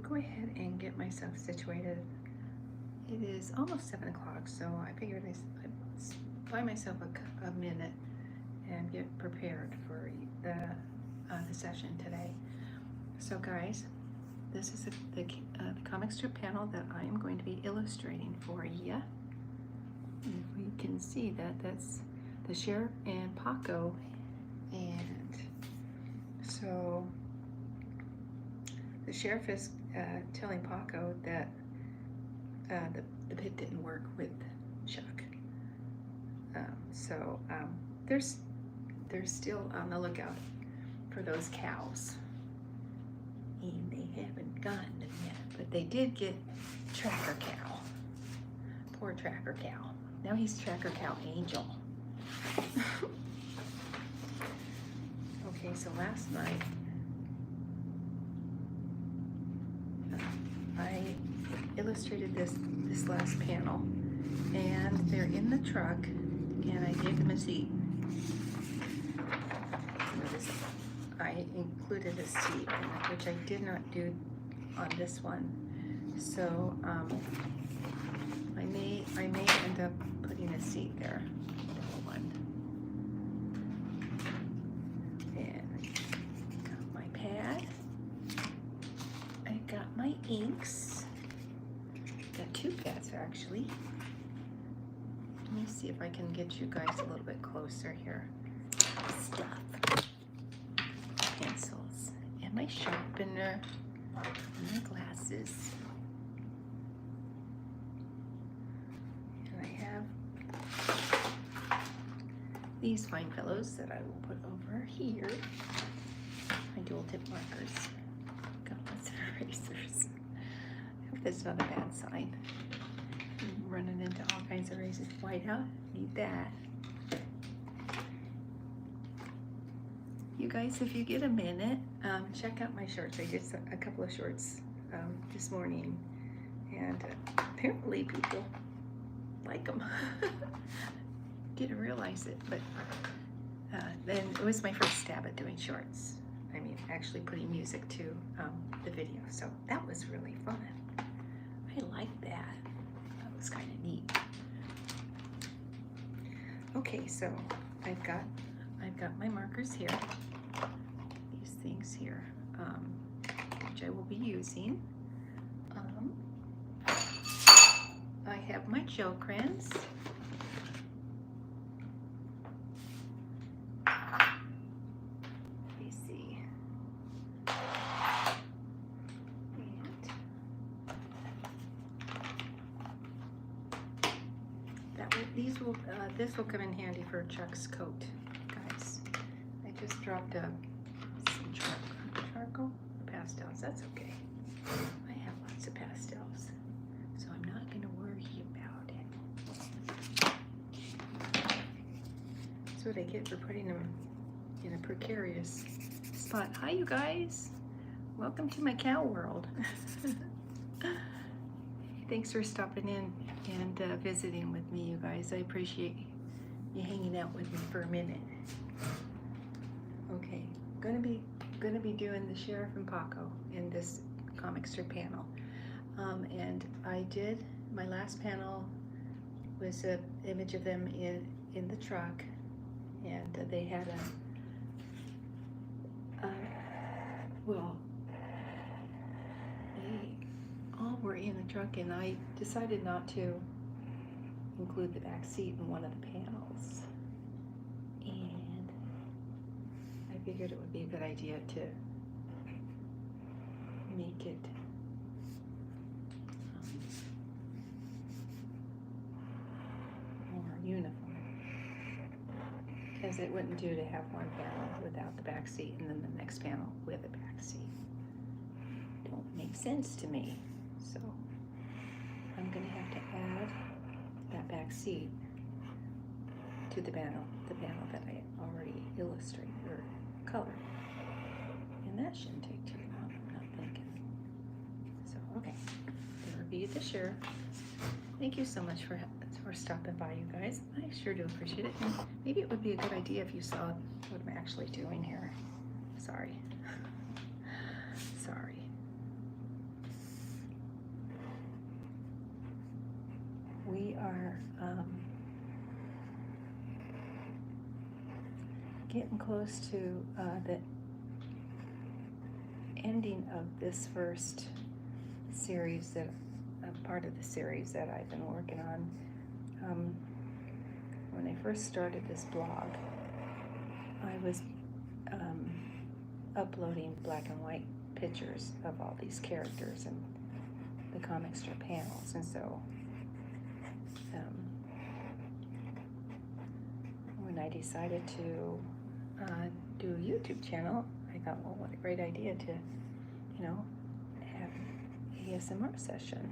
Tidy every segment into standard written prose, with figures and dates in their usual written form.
go ahead and get myself situated. It is almost 7 o'clock, so I figured I'd buy myself a minute and get prepared for the session today. So guys, this is the comic strip panel that I am going to be illustrating for you. If you can see that, that's the Sheriff and Paco. And so the Sheriff is telling Paco that the pit didn't work with Chuck. They're still on the lookout for those cows, and they haven't gotten them yet, but they did get Tracker Cow. Poor Tracker Cow. Now he's Tracker Cow Angel. Okay, so last night I illustrated this last panel, and they're in the truck, and I gave them a seat. I included a seat, which I did not do on this one. So I may end up putting a seat there. One. And I got my pad. I got my inks. Got two pads actually. Let me see if I can get you guys a little bit closer here. Stuff. Pencils. And my sharpener. And my glasses. And I have these fine fellows that I will put over here. My dual tip markers. Got lots of erasers. I hope that's not a bad sign. I'm running into all kinds of erasers. Whiteout, need that. You guys, if you get a minute, check out my shorts. I did a couple of shorts this morning, and apparently people like them. Didn't realize it, but then it was my first stab at doing shorts. I mean, actually putting music to the video, so that was really fun. I like that. That was kind of neat. Okay, so I've got my markers here. These things here, which I will be using. I have my gel crayons. Let me see. And this will come in handy for Chuck's coat, guys. I just dropped some charcoal pastels. That's okay. I have lots of pastels, so I'm not going to worry about it. That's what I get for putting them in a precarious spot. Hi, you guys. Welcome to my cow world. Thanks for stopping in and visiting with me, you guys. I appreciate you hanging out with me for a minute. Okay, gonna be doing the Sheriff and Paco in this comic strip panel. And I did, my last panel was an image of them in the truck, and they had well, they all were in the truck, and I decided not to include the back seat in one of the panels. And I figured it would be a good idea to make it more uniform, because it wouldn't do to have one panel without the back seat and then the next panel with a back seat. Don't make sense to me. So I'm gonna have to add that back seat to the panel that I already illustrated or colored. And that shouldn't take too long, I'm not thinking. So, okay, there will be the Sheriff. Thank you so much for stopping by, you guys. I sure do appreciate it. And maybe it would be a good idea if you saw what I'm actually doing here. Sorry. Sorry. are getting close to the ending of this first series, that part of the series that I've been working on. When I first started this blog, I was uploading black and white pictures of all these characters and the comic strip panels, and so when I decided to do a YouTube channel, I thought, well, what a great idea to, have ASMR session.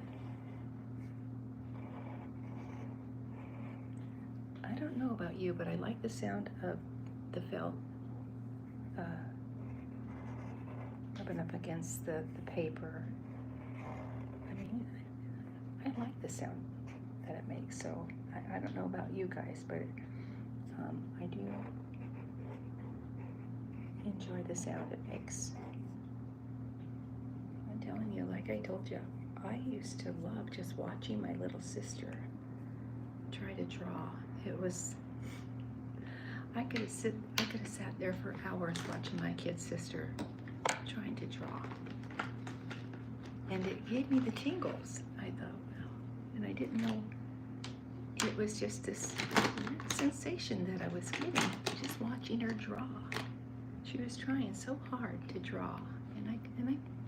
I don't know about you, but I like the sound of the felt rubbing up against the paper. I mean, I like the sound that it makes, so I don't know about you guys, but I do enjoy the sound it makes. I'm telling you, like I told you, I used to love just watching my little sister try to draw. It was, I could have sat there for hours watching my kid sister trying to draw, and it gave me the tingles. I thought, well, and I didn't know it was just this sensation that I was getting just watching her draw. She was trying so hard to draw, and I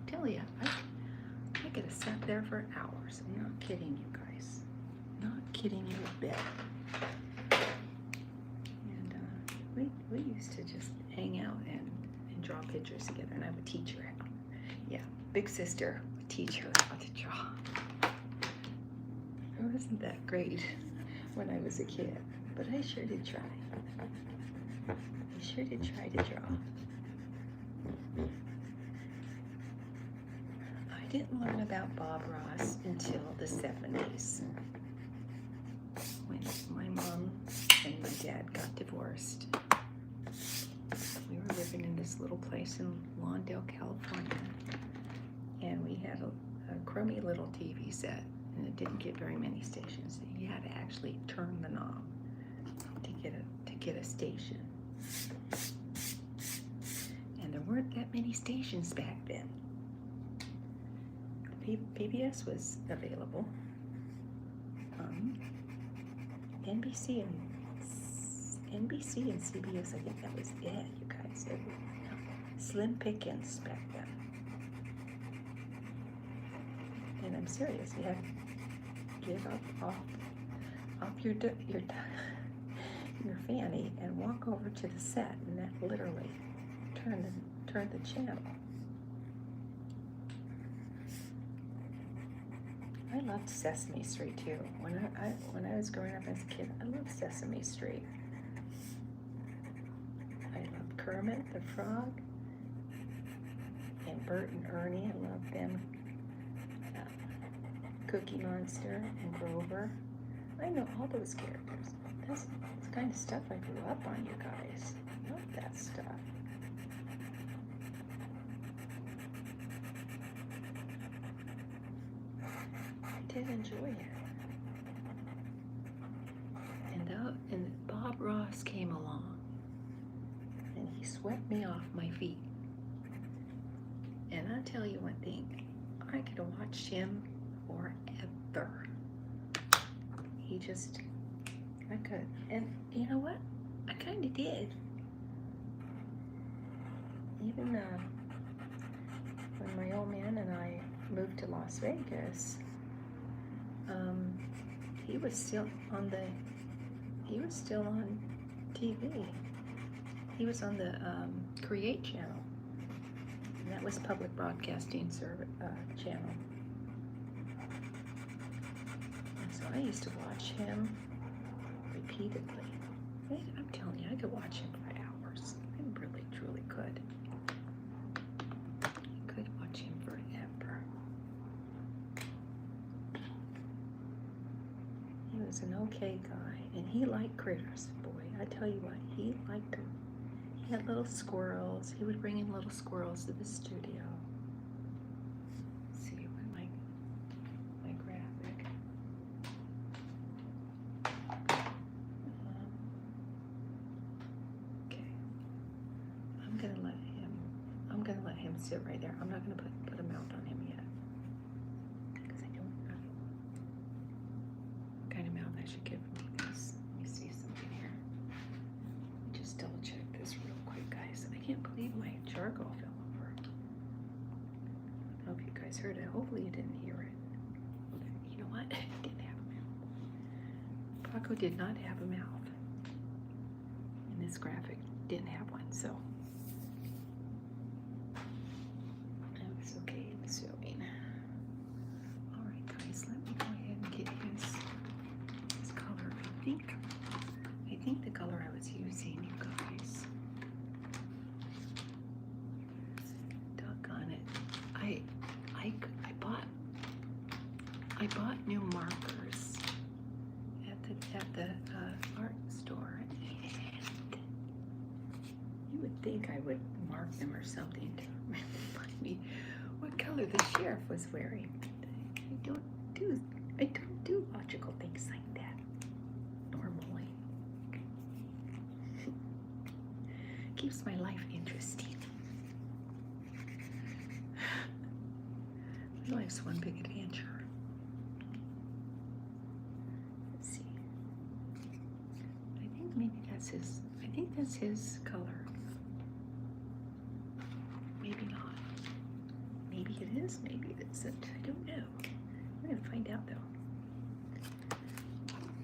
tell you, I could have sat there for hours. I'm not kidding you guys, not kidding you a bit. And we used to just hang out and draw pictures together, and I would teach her how. Yeah, big sister would teach her how to draw. It wasn't that great when I was a kid, but I sure did try. I sure did try to draw. I didn't learn about Bob Ross until the 70s, when my mom and my dad got divorced. We were living in this little place in Lawndale, California, and we had a crummy little TV set, and it didn't get very many stations. You had to actually turn the knob to get a station. And there weren't that many stations back then. PBS was available. NBC and CBS, I think that was it, you guys. It was slim pickings back then. And I'm serious, you had to get off your fanny and walk over to the set, and that literally turned the channel. I loved Sesame Street too. When I was growing up as a kid, I loved Sesame Street. I loved Kermit the Frog and Bert and Ernie. I loved them. Cookie Monster and Grover. I know all those characters. That's the kind of stuff I grew up on, you guys. I love that stuff. I did enjoy it. And Bob Ross came along, and he swept me off my feet. And I'll tell you one thing, I could have watched him forever. I could. And you know what? I kind of did. Even when my old man and I moved to Las Vegas, he was still on TV. He was on the Create channel, and that was public broadcasting channel. And so I used to watch him repeatedly. I'm telling you, I could watch him for hours. I really, truly could. I could watch him forever. He was an okay guy, and he liked critters. Boy, I tell you what, he liked them. He had little squirrels. He would bring in little squirrels to the studio. Let's see, what my graphic. sit right there. I'm not going to put a mouth on him yet, because I don't know what kind of mouth I should give him. Because let me see something here. Let me just double check this real quick, guys. I can't believe my charcoal fell over. I hope you guys heard it. Hopefully you didn't hear it. You know what? It didn't have a mouth. Paco did not have a mouth. And this graphic didn't have one, so that was okay, I'm assuming. All right, guys, let me go ahead and get his color. I think the color I was using, you guys. Doggone it. I bought new markers at the art store, and you would think I would mark them or something to remind me what color the sheriff was wearing. I don't do logical things like that normally. Keeps my life interesting. My life's one big adventure. Let's see. I think that's his color. Maybe not. Maybe it is, maybe it isn't. I don't know. We're gonna find out though.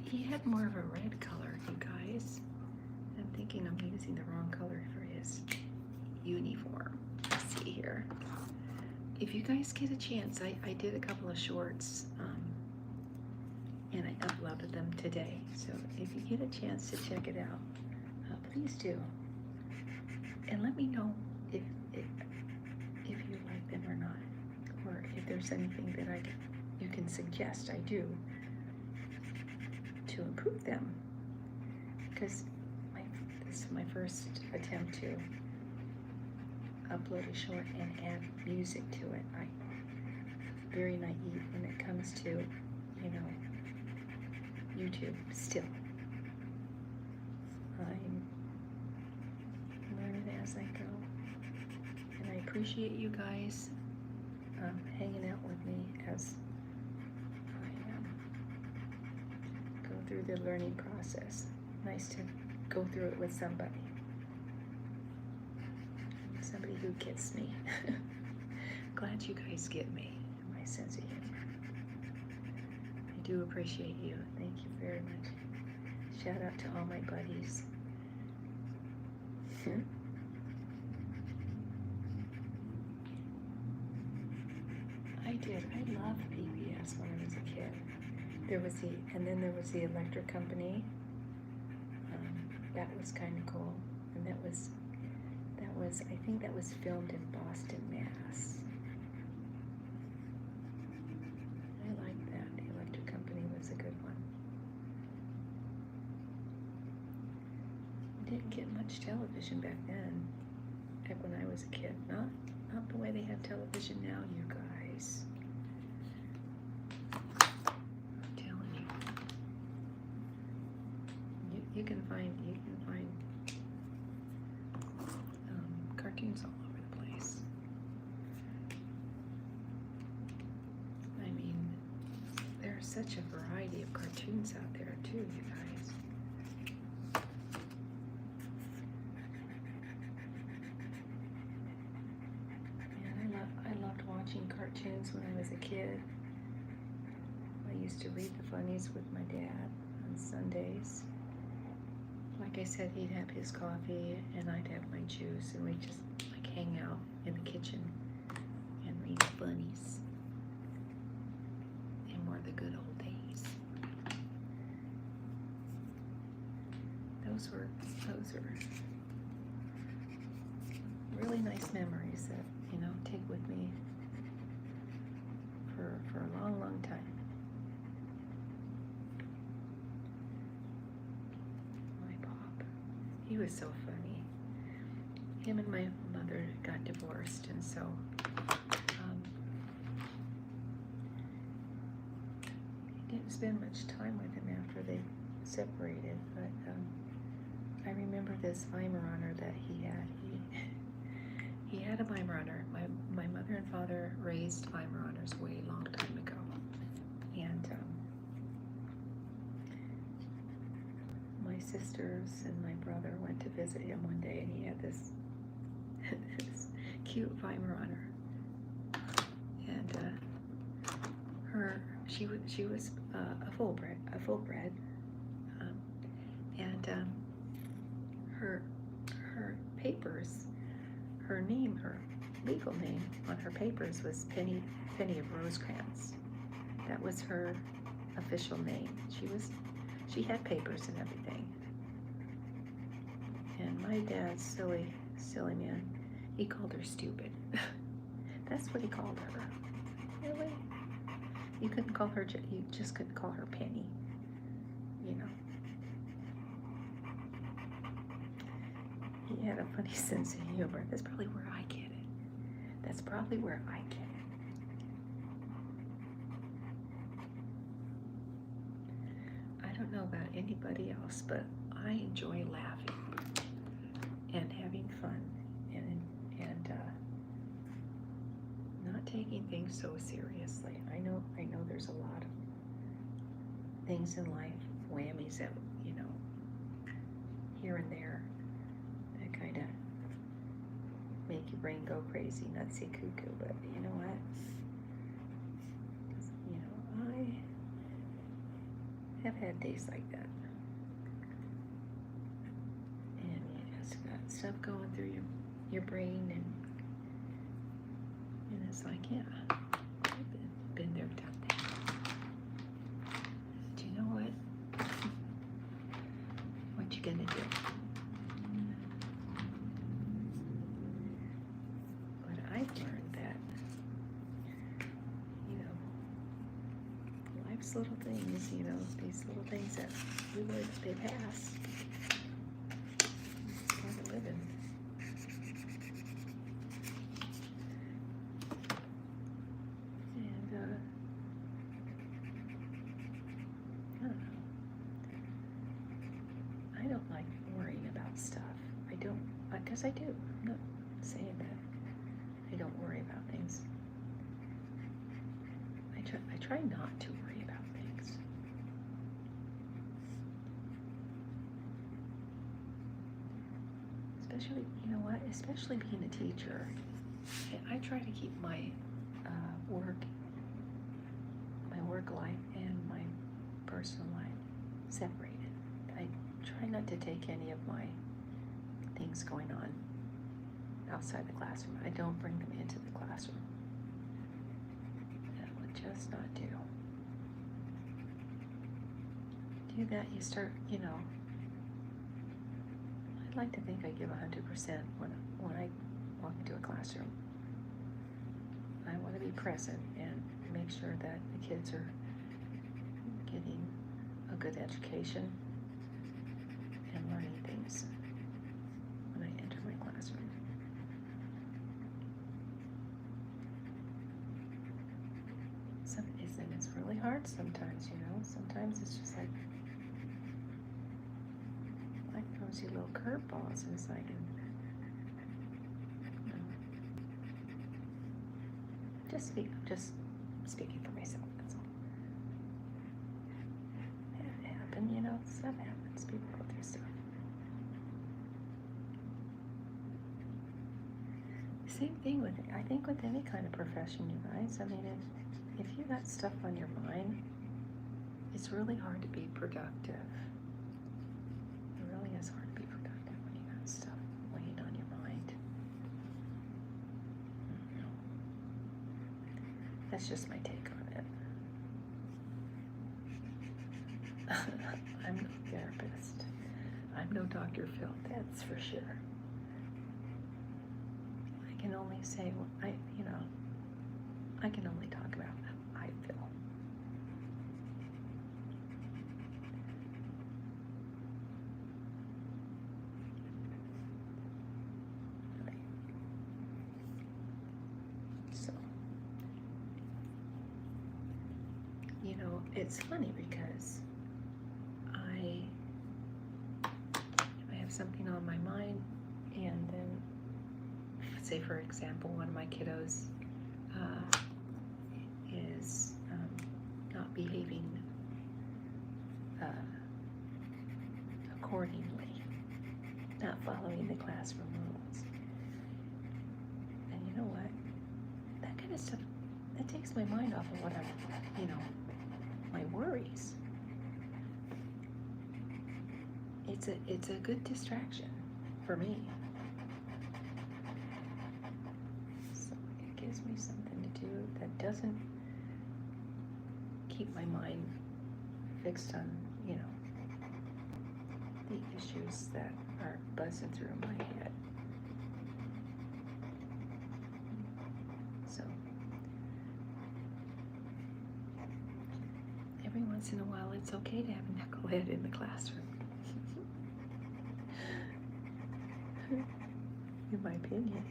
He had more of a red color, you guys. I'm thinking I'm using the wrong color for his uniform. Let's see here. If you guys get a chance, I did a couple of shorts, and I uploaded them today. So if you get a chance to check it out, please do. And let me know if you like them or not, or if there's anything that you can suggest I do to improve them. Because this is my first attempt to upload a short and add music to it. I'm very naive when it comes to, you know, YouTube still. I'm learning as I go. And I appreciate you guys hanging out with me as I go through the learning process. Nice to go through it with somebody who gets me. Glad you guys get me, my sense of humor. I do appreciate you. Thank you very much. Shout out to all my buddies. I loved PBS when I was a kid. And then there was the electric company. That was kind of cool, and that was I think that was filmed in Boston, Mass. I like that. The electric company was a good one. We didn't get much television back then, back when I was a kid. Not the way they have television now, you guys. I'm telling you. You can find cartoons all over the place. I mean, there's such a variety of cartoons out there too, you guys. And I loved watching cartoons when I was a kid. I used to read the funnies with my dad on Sundays. Like I said, he'd have his coffee and I'd have my juice, and we'd just like hang out in the kitchen and read funnies. And more the good old days. Those are really nice memories that, you know, take with me for a long, long time. He was so funny. Him and my mother got divorced, and so he didn't spend much time with him after they separated. But I remember this Weimaraner that he had. he had a Weimaraner. My mother and father raised Weimaraners way long time ago, and my sisters and my brother went to visit him one day, and he had this this cute Weimaraner, and she was a full bred, and her papers, her name, her legal name on her papers was Penny of Rosecrans. That was her official name. She had papers and everything. And my dad's silly man, he called her stupid. That's what he called her. Really? You couldn't call her, you just couldn't call her Penny, you know. He had a funny sense of humor. That's probably where I get it. That's probably where I get it. I don't know about anybody else, but I enjoy laughing and having fun and not taking things so seriously. I know there's a lot of things in life, whammies that, you know, here and there, that kind of make your brain go crazy, nutsy cuckoo. But you know what? You know, I have had days like that. And you just got stuff going through your brain, and it's like, yeah, I've been there, done that. Do you know what? What you gonna do? But I've learned that, you know, life's little things, you know, these little things that we live, they pass. It's part of living. I don't like worrying about stuff. Because I do. I'm not saying that I don't worry about things. I try not to worry about things. Especially, you know what? Especially being a teacher. I try to keep my work life and my personal life separated. I try not to take any of my things going on outside the classroom. I don't bring them into the classroom. That would just not do. Do that, you start, you know, I'd like to think I give 100% when I walk into a classroom. I want to be present and make sure that the kids are getting a good education and learning things when I enter my classroom. It's really hard sometimes, you know. Sometimes it's just like throws you little curveballs, and it's like, you know, just speaking for myself, that's all. It happened, you know, stuff happens, people go through stuff. Same thing with, I think with any kind of profession, you guys. I mean, if you got stuff on your mind, it's really hard to be productive. It really is hard to be productive when you got stuff weighing on your mind. That's just my take on it. I'm no therapist. I'm no Dr. Phil, that's for sure. I can only say, I can only talk about how I feel. So, you know, it's funny because if I have something on my mind, and then say say, for example, one of my kiddos is not behaving accordingly, not following the classroom rules. And you know what? That kind of stuff, that takes my mind off of what I'm, you know, my worries. It's a good distraction for me. So it gives me something to do that doesn't keep my mind fixed on, you know, the issues that are buzzing through my head. So every once in a while, it's okay to have a knucklehead in the classroom. In my opinion.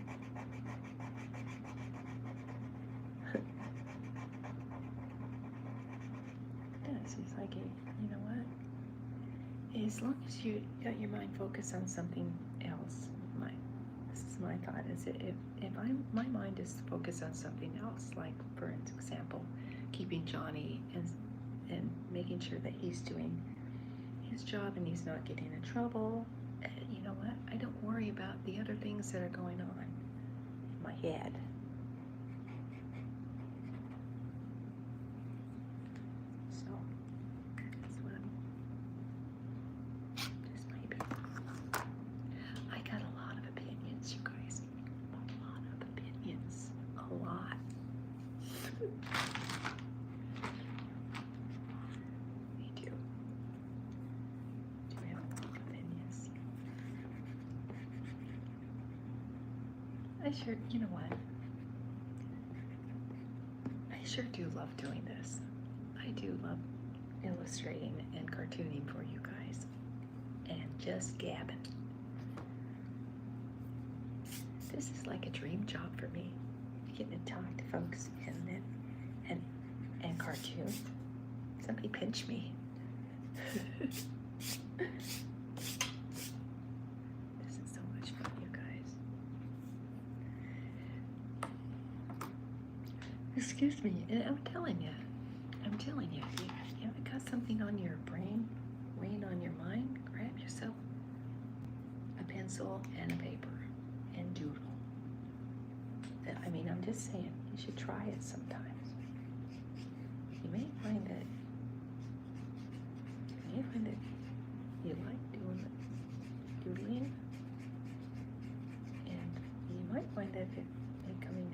Yes, it's like, you know what? As long as you got your mind focused on something else, this is my thought, is if my mind is focused on something else, like for example, keeping Johnny and making sure that he's doing his job and he's not getting in trouble, you know what? I don't worry about the other things that are going on in my head. So that's what just maybe. I got a lot of opinions, you guys. A lot of opinions. A lot. Me too. Do we have a lot of opinions? I sure, you know what? I sure do love doing this. I do love illustrating and cartooning for you guys. And just gabbing. This is like a dream job for me. Getting to talk to folks and cartoon. Somebody pinch me. This is so much fun, you guys. Excuse me, and I'm telling you, you haven't got something on your brain, weighing on your mind, grab yourself a pencil and a paper and doodle. I mean, I'm just saying, you should try it sometimes. You may find that you like doing the doodling, and you might find that it coming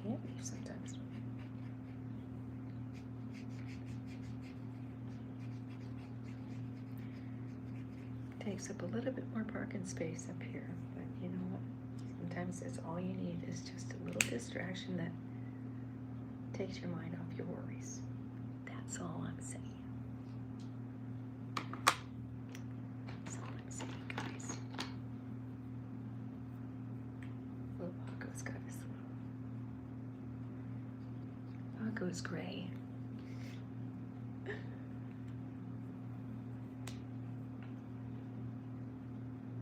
handy sometimes. Takes up a little bit more parking space up here, but you know what? Sometimes that's all you need, is just a little distraction that takes your mind off your worries. That's all I'm saying. That's all I'm saying, guys. Little Paco's got his little... Paco's gray.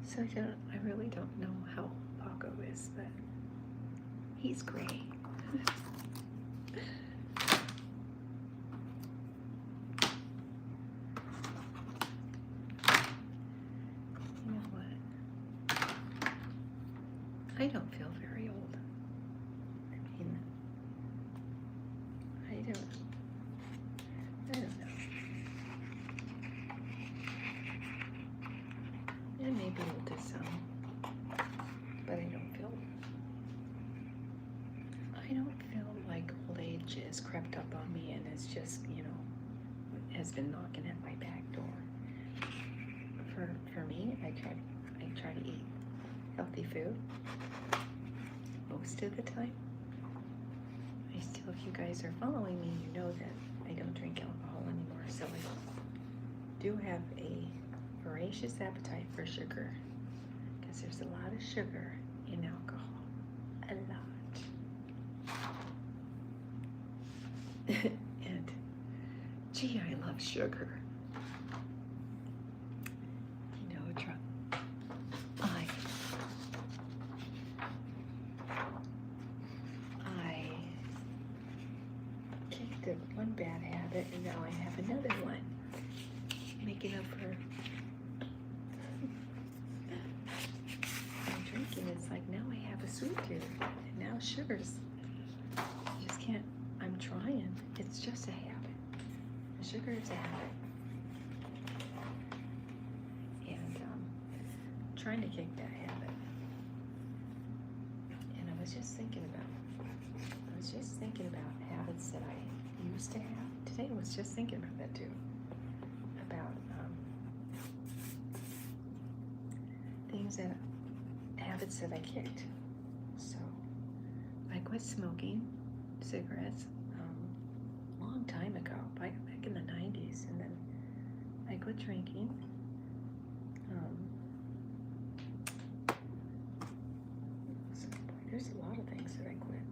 So I really don't know how Paco is, but he's gray. You know what? I don't feel very old. I mean, I don't know. And maybe old to some, but I don't feel like old age has crept up on me and is just, you know, has been knocking at my back door. For me, I try to eat healthy food most of the time. If you guys are following me, you know that I don't drink alcohol anymore, so I do have a voracious appetite for sugar, because there's a lot of sugar in alcohol. A lot. And gee, I love sugar. You know, corrected one bad habit, and now I have another one. Making up for my drinking. It's like now I have a sweet tooth, and now sugars. I just can't. I'm trying. It's just a habit. The sugar is a habit, and trying to kick that habit. And I was just thinking about habits that I used to have. Today I was just thinking about that too. About habits that I kicked. So I quit smoking cigarettes a long time ago, back in the 90s, and then I quit drinking. So there's a lot of things that I quit.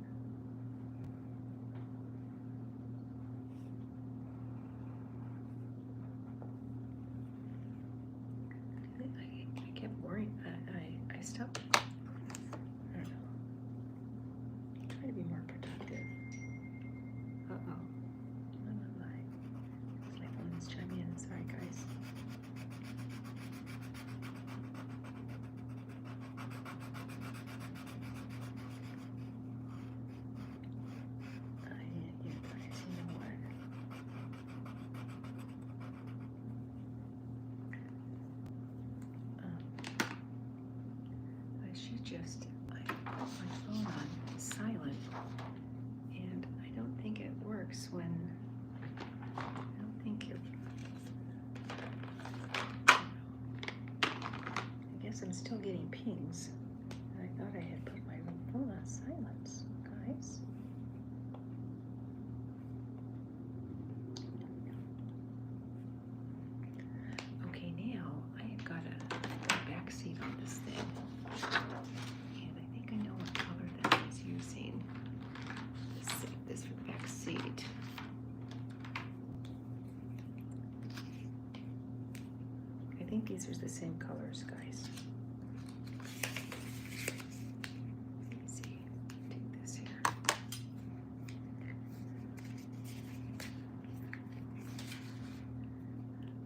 I kept worrying. I stopped. I don't know. Try to be more productive. Uh-oh. My phone is chiming in. Sorry, guys. You guys, you know what? I put my phone on silent, and I don't think it works when, I guess I'm still getting pings, and I thought I had put my phone on silence, guys. Okay, now I have got a back seat on this thing. And I think I know what color that is using. Let's save this for back seat. I think these are the same colors, guys. Let's see. Take this here.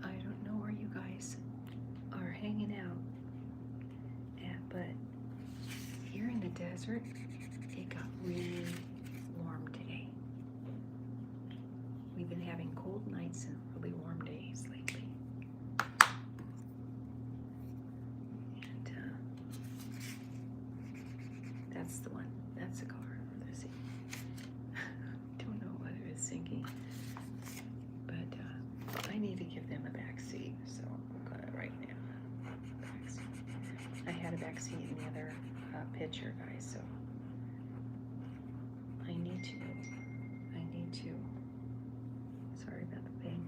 I don't know where you guys are hanging out at, but here in the desert, it got really warm today. We've been having cold nights and really warm days lately. And that's the one. That's the color for the sea. Don't know whether it's sinking, but I need to give them a back seat, so I'm gonna right now. I had a back seat in the other picture, guys, so I need to, sorry about the thing.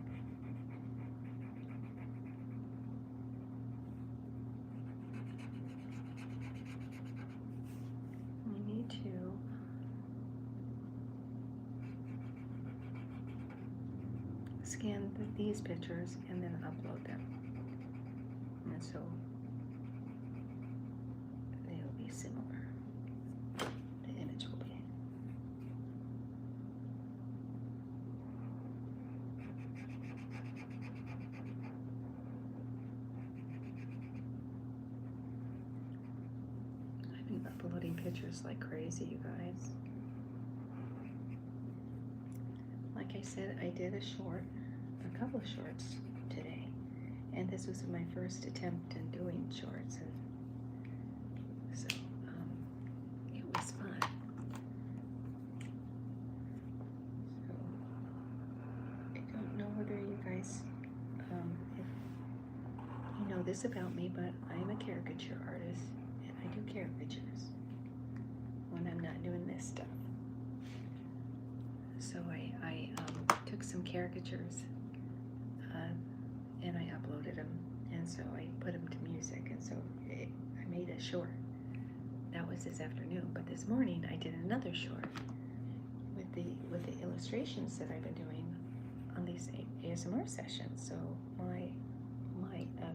I need to scan these pictures and then upload them, and so they'll be similar. The image will be. I've been uploading pictures like crazy, you guys. Like I said, I did a couple of shorts today, and this was my first attempt in doing shorts, and so it was fun. So I don't know whether you guys, if you know this about me, but I'm a caricature artist, and I do caricatures when I'm not doing this stuff. So I took some caricatures and I uploaded them, and so I put them to music, and so I made a short. That was this afternoon, but this morning I did another short with the illustrations that I've been doing on these ASMR sessions. So my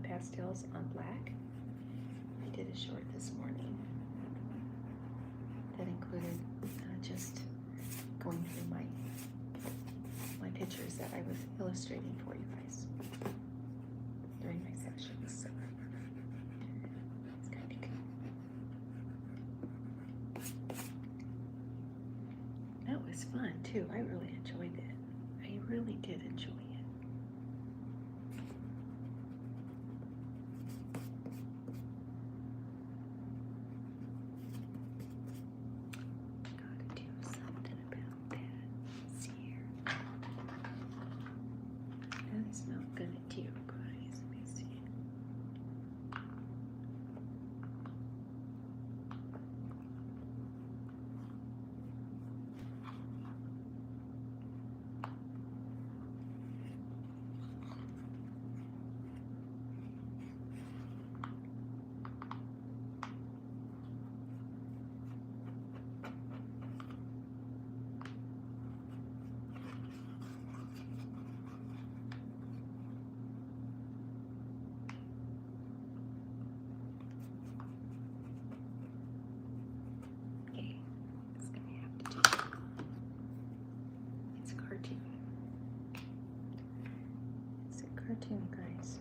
pastels on black, I did a short this morning that included just going through my pictures that I was illustrating for you guys during my sessions. So it's kind of cool. That was fun too. I really enjoyed it. I really did enjoy it. Gotta do something about that. Let's see here. That's not gonna do, guys. Let me see. Okay, it's gonna have to do. It's a cartoon. It's a cartoon, guys.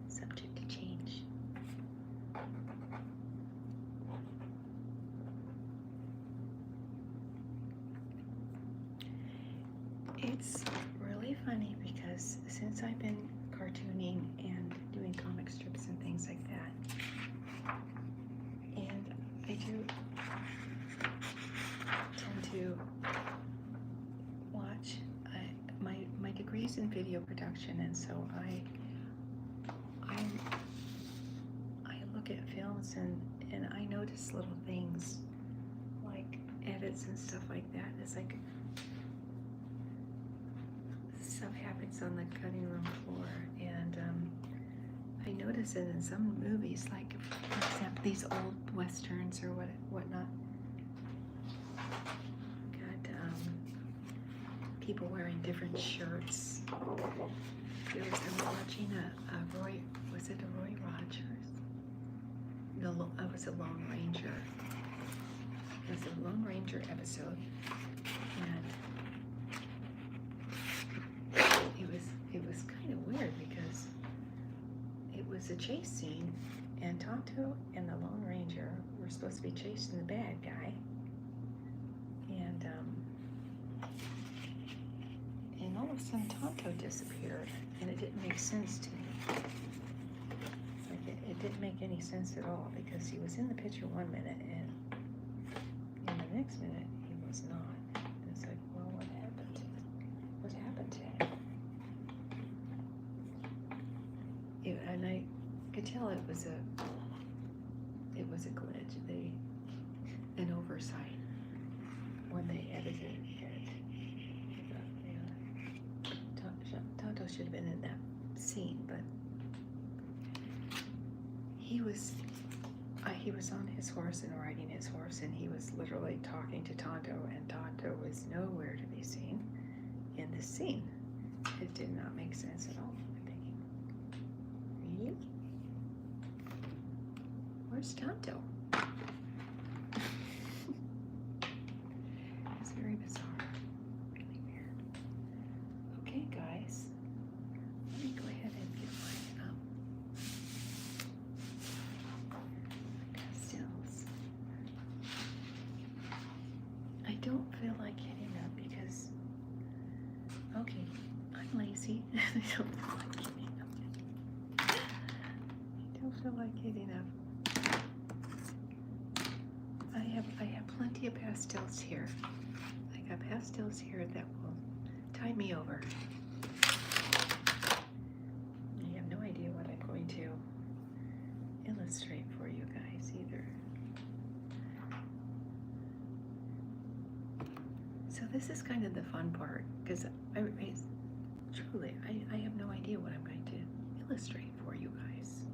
Subject to change. It's really funny because since I've been cartooning and doing comic strips and things like that, and I do tend to watch, my degree's in video production, and so I look at films and I notice little things like edits and stuff like that. It's like stuff happens on the cutting room floor, and I notice it in some movies, like for example these old westerns or whatnot. Got people wearing different shirts. I was watching a Roy, was it a Roy Rogers? No, it was a Lone Ranger. It was a Lone Ranger episode, and it was kind of weird because it was a chase scene, and Tonto and the Lone Ranger were supposed to be chasing the bad guy, and all of a sudden Tonto disappeared, and it didn't make sense to me. Like it didn't make any sense at all, because he was in the picture one minute, and in the next minute he was not. It's like, well, what happened to him? And I could tell it was a glitch, an oversight when they edited it. Tonto should have been in that scene, but he was on his horse and riding his horse, and he was literally talking to Tonto, and Tonto was nowhere to be seen in this scene. It did not make sense at all. I'm thinking, really? Where's Tonto? It's very bizarre. Really weird. Okay, guys. Let me go ahead and get my pastels. I don't feel like hitting up because, okay, I'm lazy. I don't feel like hitting up. I don't feel like hitting up. I have plenty of pastels here. I got pastels here that will tide me over. I have no idea what I'm going to illustrate for you guys either. So this is kind of the fun part, because truly, I have no idea what I'm going to illustrate for you guys.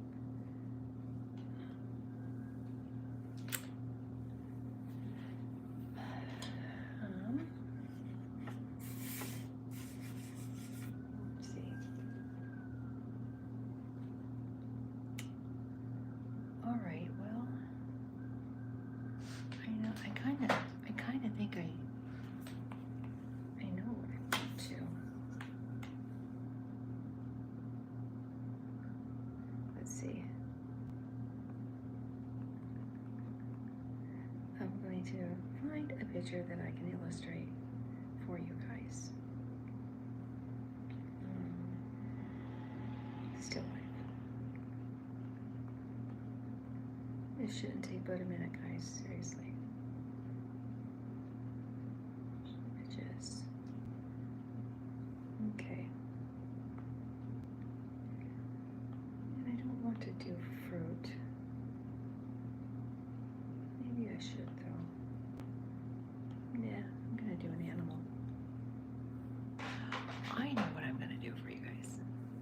Let's see. All right, well, I know see. I'm going to find a picture that I can illustrate for you guys. Still life. This shouldn't take but a minute, guys, seriously. Images. Okay. And I don't want to do fruit. Maybe I should, though. Yeah, I'm gonna do an animal. I know what I'm gonna do for you guys.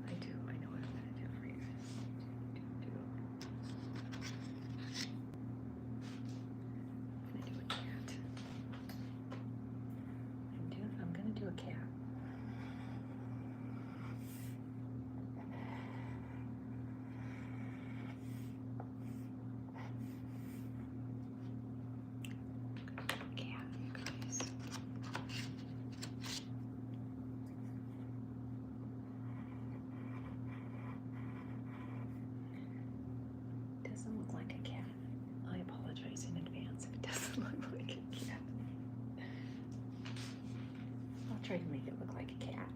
I do. I know what I'm gonna do for you guys. I'm gonna do a cat. I'm gonna do a cat. Doesn't look like a cat. I apologize in advance if it doesn't look like a cat. I'll try to make it look like a cat.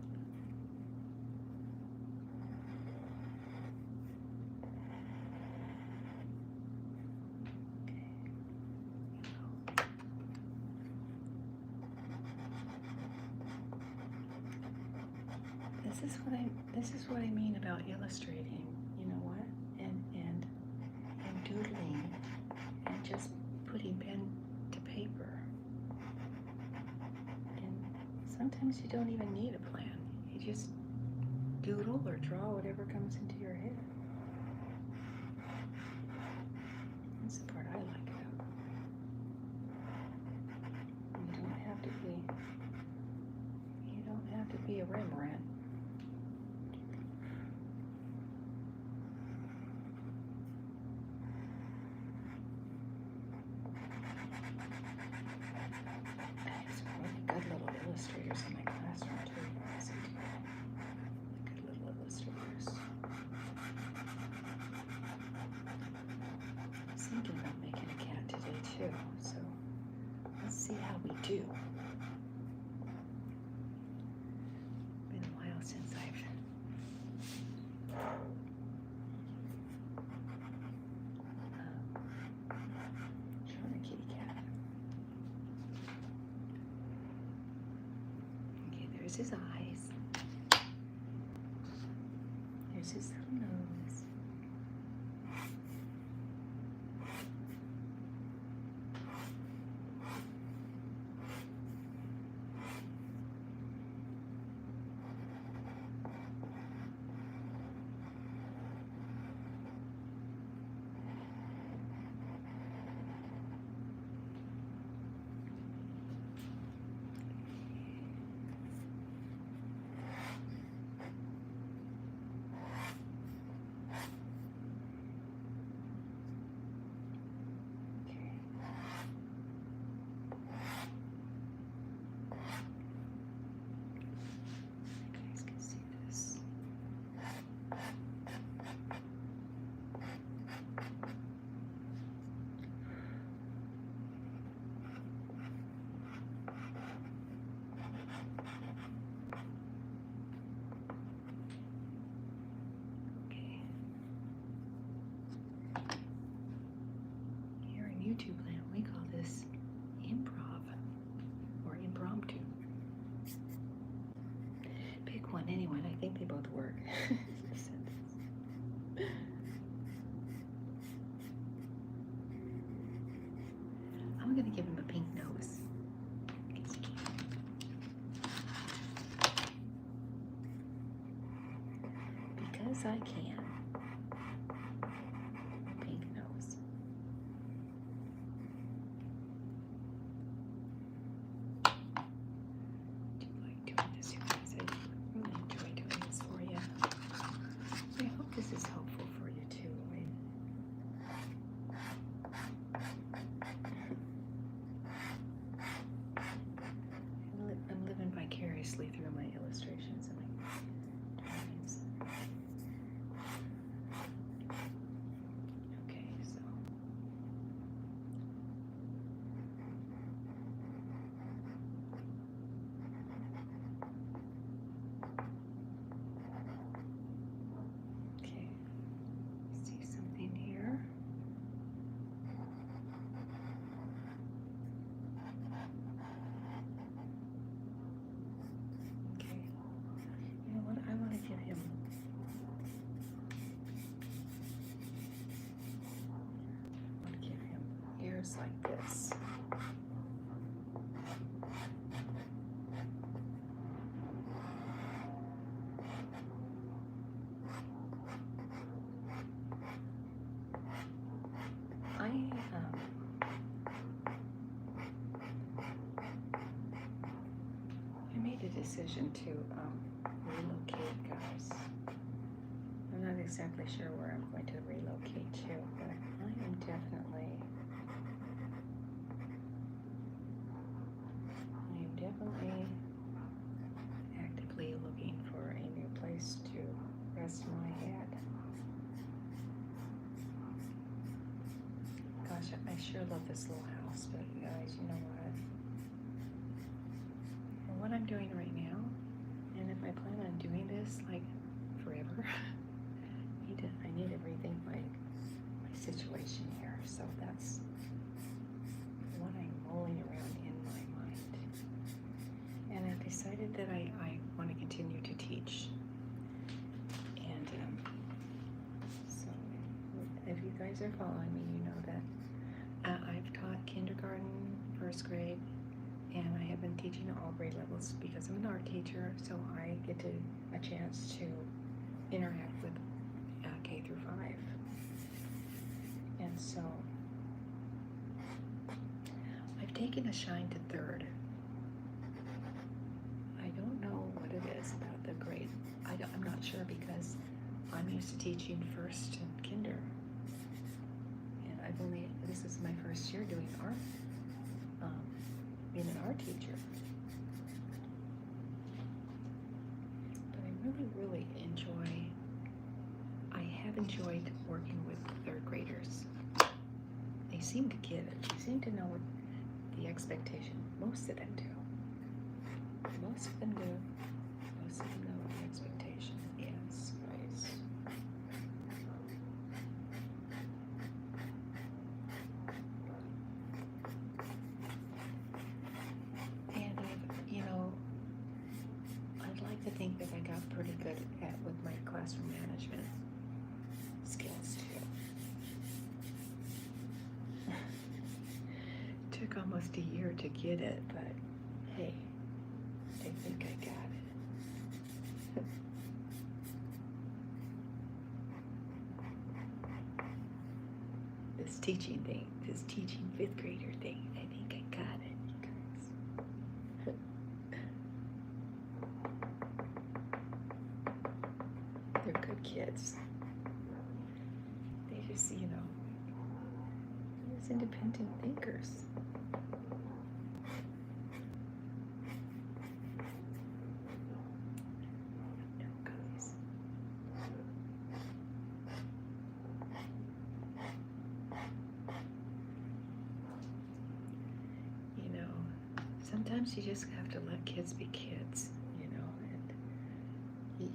This is what I mean about illustrating. You know what? And doodling and just putting pen to paper. And sometimes you don't even need a plan. You just doodle or draw whatever comes into your head. That's the part I like about it. You don't have to be a Rembrandt. Illustrators in my classroom too. Yes, I do. Good little illustrators. I was thinking about making a cat today too, so let's see how we do. Been a while since I've drawn a kitty cat. There's his eyes. There's his little nose. YouTube land, we call this improv or impromptu. Pick one, anyone. I think they both work. I'm gonna give him a pink nose. Because I can. Pink nose. Do you like doing this, you guys? I really enjoy doing this for you. I hope this is helpful for you too. I'm living vicariously through my illustrations and my drawings. chairs like this. I made a decision to relocate, guys. I'm not exactly sure where I'm going to relocate to, but I am definitely actively looking for a new place to rest my head. Gosh, I sure love this little house, but you guys, you know what? For what I'm doing right now, and if I plan on doing this like forever, I need to rethink my situation here. So that's what I'm mulling around in my mind. And I've decided that I want to continue to teach. And so if you guys are following me, you know that I've taught kindergarten, first grade, and I have been teaching all grade levels because I'm an art teacher, so I get a chance to interact with K through 5. And so I've taken a shine to 3rd. I don't know what it is about the grade. I'm not sure because I'm used to teaching first and kinder. And this is my first year doing art, being an art teacher. But I really have enjoyed working with 3rd graders. They seem to get it. They seem to know what the expectation. Most of them do. Most of them know what the expectation is, guys. And I'd like to think that I got pretty good with my classroom management skills too. Took almost a year to get it, but hey, I think I got it. This teaching 5th grader thing, I think I got it, you guys. They're good kids. They just, they're independent thinkers. Sometimes you just have to let kids be kids, and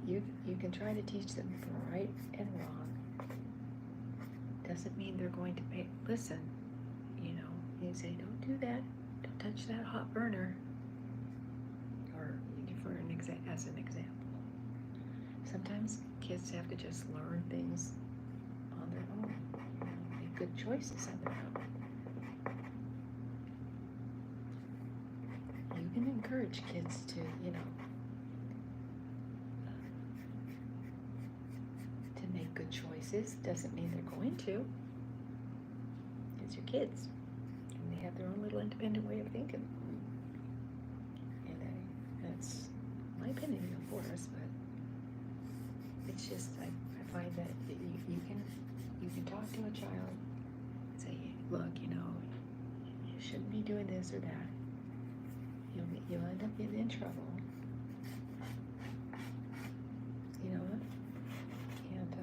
you can try to teach them right and wrong. Doesn't mean they're going to listen, you say, don't do that, don't touch that hot burner, or as an example. Sometimes kids have to just learn things on their own, make good choices on their own. You can encourage kids to, to make good choices. Doesn't mean they're going to. It's your kids. And they have their own little independent way of thinking. And that's my opinion, of course, but it's just, I find that you can talk to a child and say, look, you shouldn't be doing this or that. You'll end up getting in trouble. And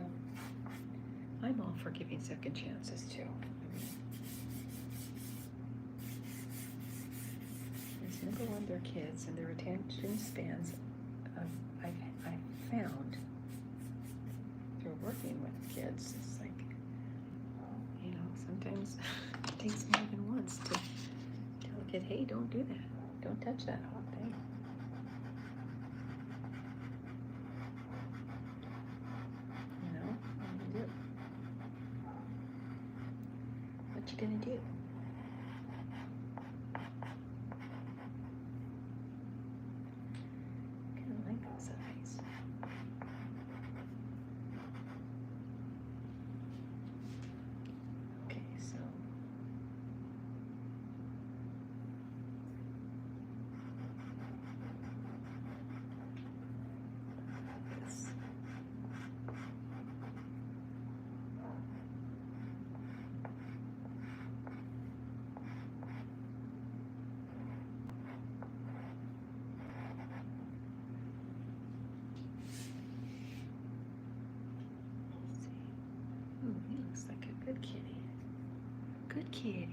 I'm all for giving second chances too. Because number one, they're kids, and their attention spans, I've found through working with kids, it's like, sometimes it takes more than once to tell a kid, hey, don't do that. Don't touch that hot thing. What you do? What you gonna do? kitty.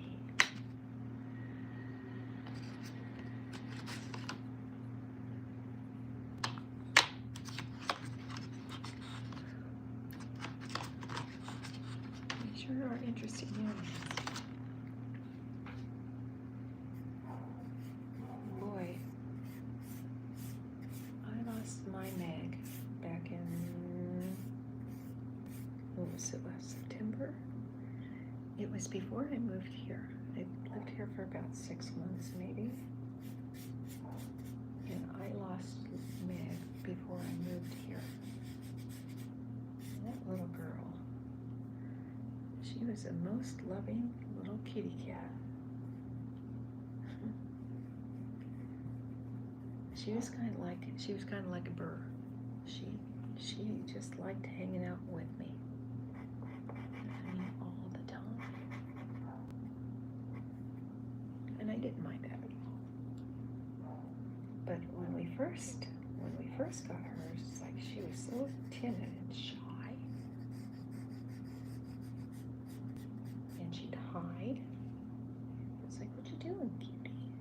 They sure are interesting animals. Boy, I lost my Meg back in, what was it, last September? It was before I moved here. I lived here for about 6 months maybe. And I lost Meg before I moved here. That little girl, she was the most loving little kitty cat. She was kind of like a burr. She just liked hanging out with me. I mean, all the time. And I didn't mind that at all. But when we first got her, it's like she was so timid and shy. And she'd hide. It's like, what you doing, cutie?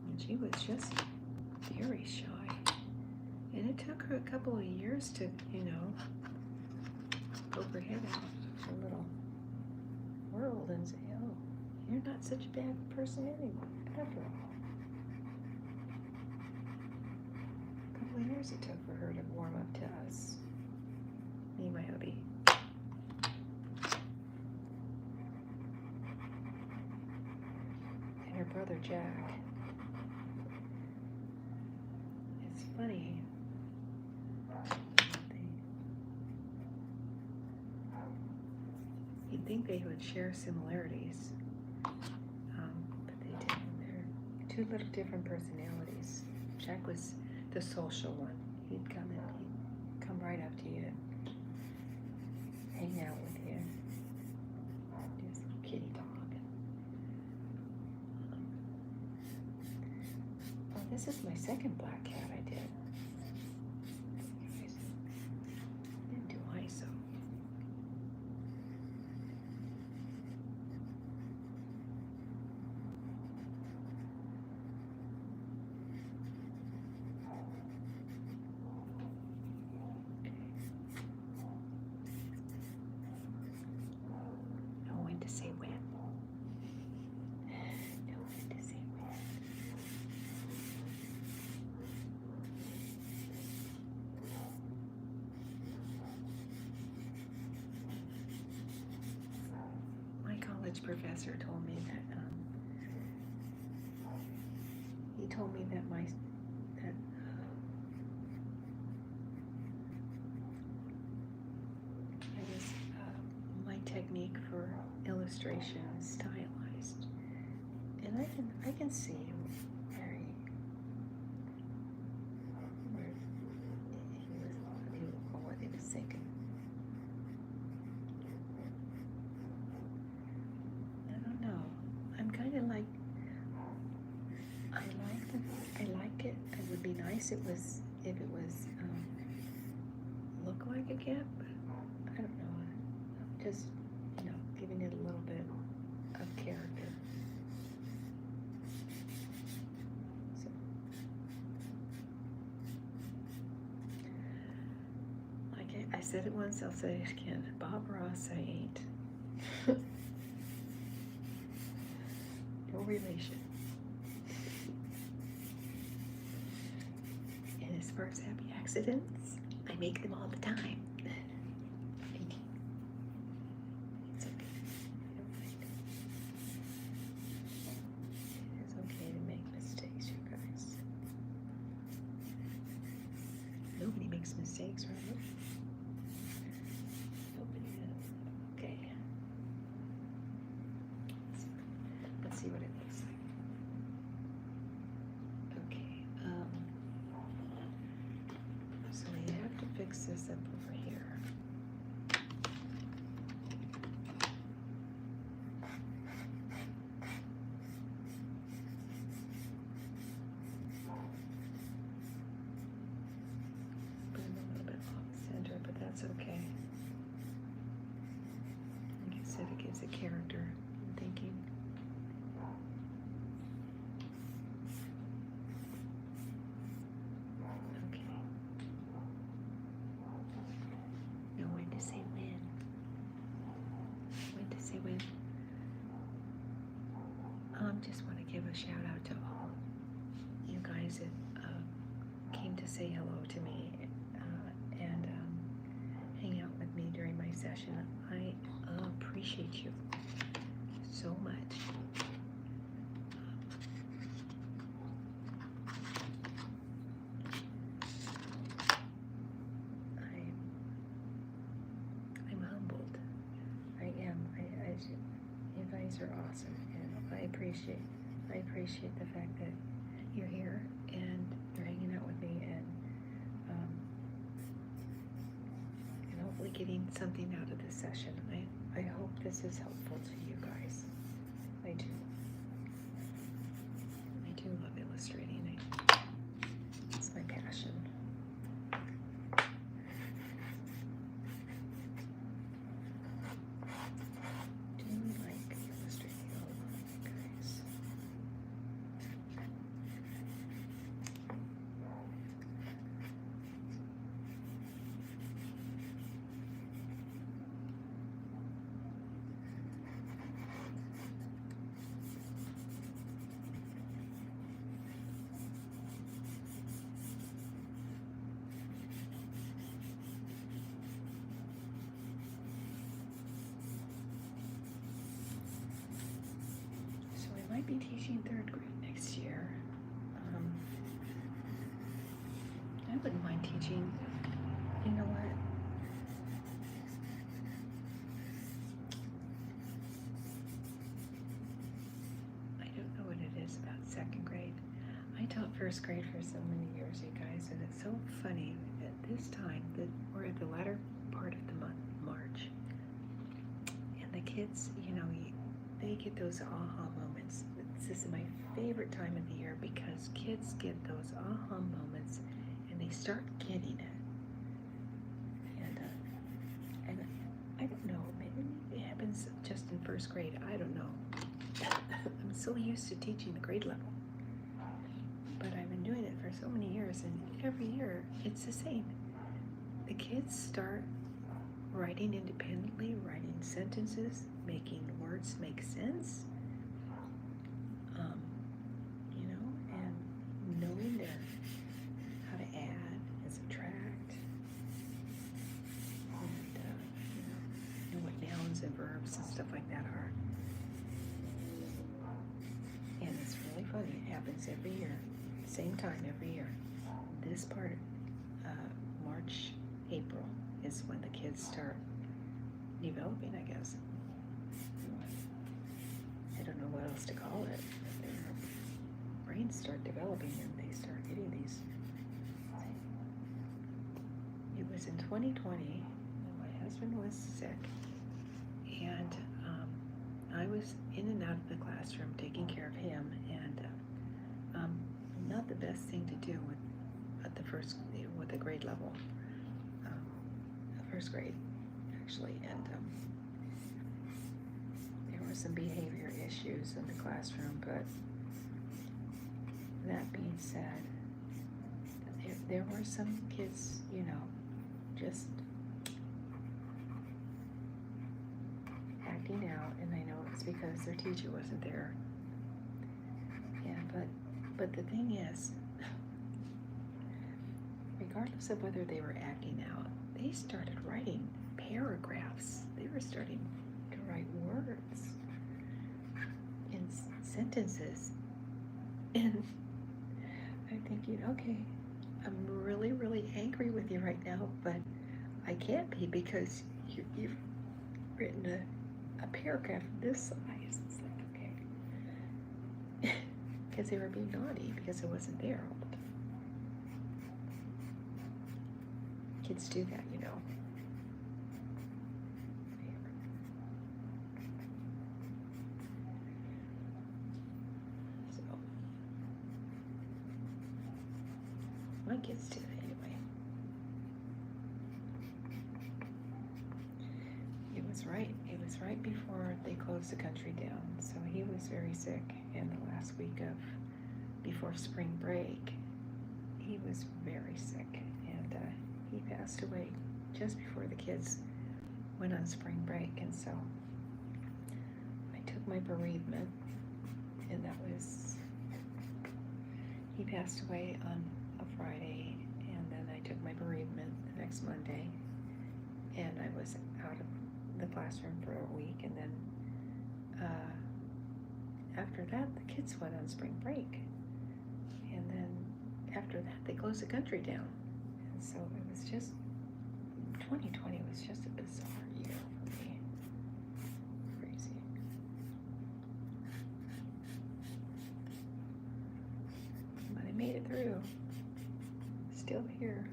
And she was just very shy. And it took her a couple of years to, poke her head out of her little world and say, oh, you're not such a bad person anyway, after all. A couple of years it took for her to warm up to us. Me and my hubby. And her brother Jack. It's funny. You'd think they would share similarities, but they didn't. They're two little different personalities. Jack was the social one. He'd come right up to you, hang out with you, do his little kitty talk. Well, this is my second black cat I did. Didn't do ISO. To say when. Know when to say when. My college professor told me that he told me that my technique for illustration is stylized, and I can see where what he was thinking. I don't know. I'm kind of like, I like it. It would be nice if it was look like a cat, but I don't know. Just giving it a little bit of character. So, like I said it once, I'll say it again. Bob Ross, I ain't. No relation. And as far as happy accidents, I make them all the time. Nobody makes mistakes, right? Nobody does. Okay. Let's see what it looks like. Okay. So we have to fix this up over here. Okay. Like I said, it gives a character. I'm thinking just want to give a shout out to all you guys that came to say hello to me and hang out with me during my session. I appreciate you so much. I'm humbled. I am. You guys are awesome, and I appreciate the fact that you're here and you're hanging out with me, and hopefully getting something out of this session. I hope this is helpful to you guys. I do love illustrating. It's my passion. Do you like illustrating? Oh, guys. So I might be teaching 3rd grade next year. I wouldn't mind teaching, you know what? I don't know what it is about 2nd grade. I taught 1st grade for so many years, you guys, and it's so funny at this time that we're at the latter part of the month, March, and the kids, they get those aha moments. This is my favorite time of the year because kids get those aha moments and they start getting it. And I don't know, maybe it happens just in 1st grade. I don't know. I'm so used to teaching the grade level. But I've been doing it for so many years, and every year it's the same. The kids start writing independently, writing sentences, making words make sense, and knowing how to add and subtract, and what nouns and verbs and stuff like that are. And it's really funny. It happens every year, same time every year. This part, March, April, is when the kids start developing, I guess. I don't know what else to call it. Their brains start developing and they start getting these. It was in 2020, my husband was sick, and I was in and out of the classroom taking care of him, and not the best thing to do with the grade level, 1st grade actually, and there were some behavior issues in the classroom. But that being said, there were some kids, just acting out, and I know it's because their teacher wasn't there. Yeah, but the thing is, regardless of whether they were acting out, they started writing paragraphs. They were starting to write words in sentences. And I'm thinking, okay, I'm really, really angry with you right now, but I can't be because you've written a paragraph this size. It's like, okay. Because they were being naughty because I wasn't there all the time. Kids do that, So, my kids do that anyway. It was right before they closed the country down. So he was very sick, and the last week before spring break, he was very sick, and he passed away just before the kids went on spring break. And so I took my bereavement and that was, he passed away on a Friday, and then I took my bereavement the next Monday, and I was out of the classroom for a week, and then after that the kids went on spring break, and then after that they closed the country down, and so it was just, 2020 was just a bizarre year for me. Crazy. But I made it through. Still here.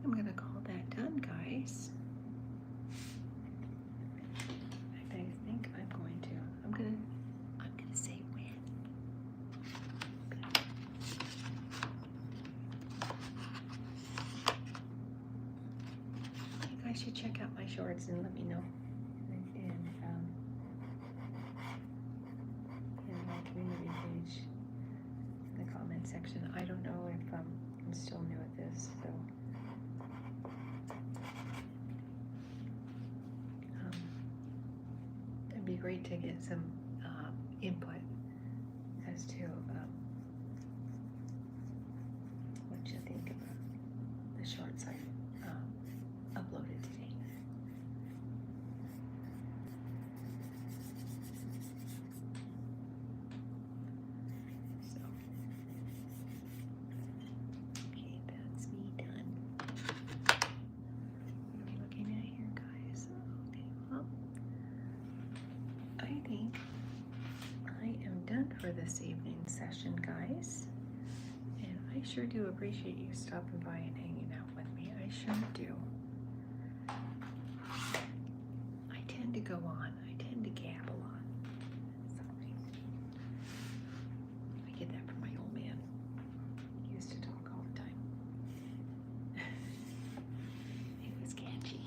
I'm gonna call that done, guys. I think I'm gonna say when. You guys should check out my shorts and let me know in my community page in the comment section. I don't know if I'm still new at this, so. It'd be great to get some input as to what you think about the shorts I uploaded today. So, okay, that's me done. What are we looking at here, guys? Okay, well, I think I am done for this evening's session, guys. And I sure do appreciate you stopping by and hanging out with me. I sure do. I tend to go on. I tend to gabble on. Sorry. I get that from my old man. He used to talk all the time. It was catchy.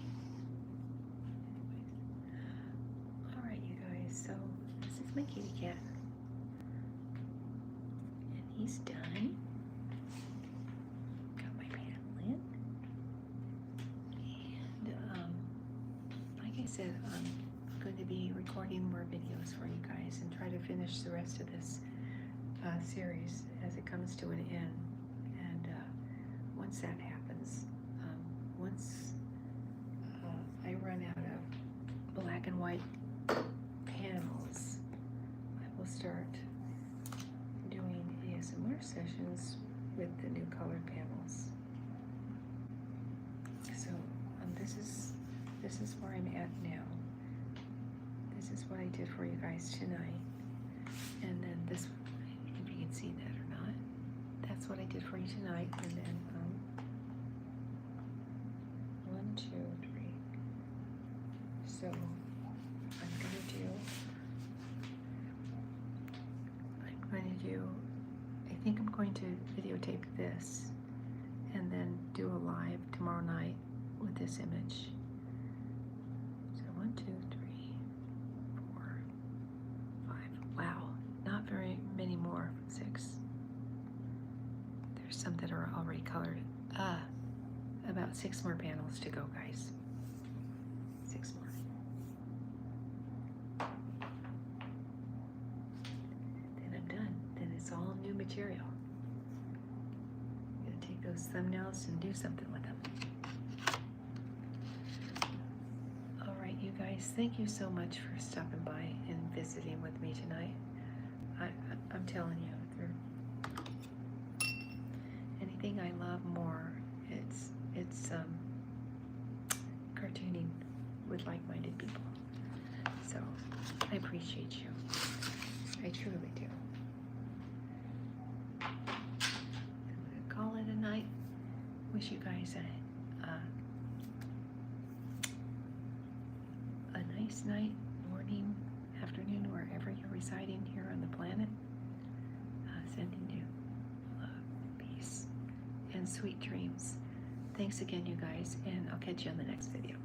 Alright, you guys, so this is my kitty cat. And he's done. Got my panel in. And, like I said, I'm going to be recording more videos for you guys and try to finish the rest of this series as it comes to an end. And once that happens, once I run out of black and white panels, I will start doing ASMR sessions with the new colored panels. So this is where I'm at now. This is what I did for you guys tonight. And then this, if you can see that or not, that's what I did for you tonight. And then 1, 2, 3. So I'm going to do, I think I'm going to videotape this and then do a live tomorrow night with this image. So 1, 2, 3, 4, 5. Wow, not very many more. 6. There's some that are already colored. About 6 more panels to go, guys. 6 more. Then I'm done. Then it's all new material. I'm gonna take those thumbnails and do something with them. All right, you guys, thank you so much for stopping by and visiting with me tonight. I'm telling you, anything I love more, it's cartooning with like-minded people. So I appreciate you. I truly do. I'm gonna call it a night. Wish you guys a nice night, morning, afternoon, wherever you're residing here on the planet. Sending you love, peace, and sweet dreams. Thanks again, you guys, and I'll catch you on the next video.